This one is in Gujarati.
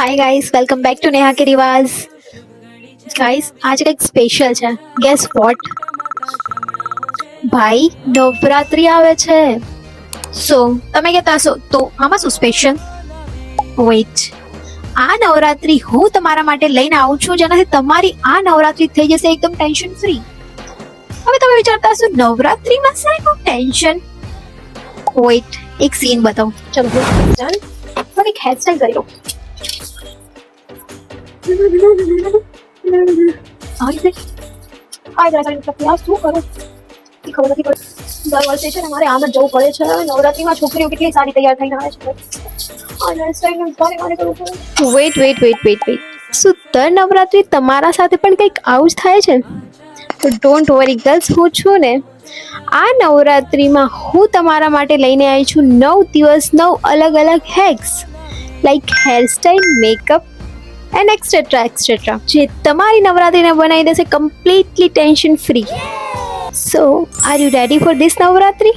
Hi guys, welcome back to Neha के रिवाज। गाइस, आज કંઈક સ્પેશિયલ છે. Guess what? ભાઈ, નવરાત્રી આવે છે. સો તમે કહેતા હશો તો આમાં શું સ્પેશિયલ? વેઇટ, આ નવરાત્રી હું તમારા માટે લઈને આવું છું, જેનાથી તમારી આ નવરાત્રી થઈ જશે એકદમ ટેન્શન ફ્રી. હવે તમે વિચારતા હશો નવરાત્રીમાં શાનું ટેન્શન? વેઇટ, એક સીન બતાવું. ચલો ડન. હવે એક હેરસ્ટાઈલ કરી લો. શું કરું ખબર નથી પડતી. દર વર્ષે છે ને મારે આમ જ જવું પડે છે. નવરાત્રીમાં છોકરીઓ કેટલી સારી તૈયાર થઈને આવે છે. વેટ. શું દર નવરાત્રી તમારા સાથે પણ કંઈક આવું જ થાય છે? તો ડોન્ટ વરી ગર્લ્સ, હું છું ને. આ નવરાત્રીમાં હું તમારા માટે લઈને આવી છું 9 દિવસ 9 અલગ અલગ hex, like hairstyle, makeup and et cetera, જે તમારી નવરાત્રીને બનાવી દેશે completely tension free. So are you ready for this Navratri?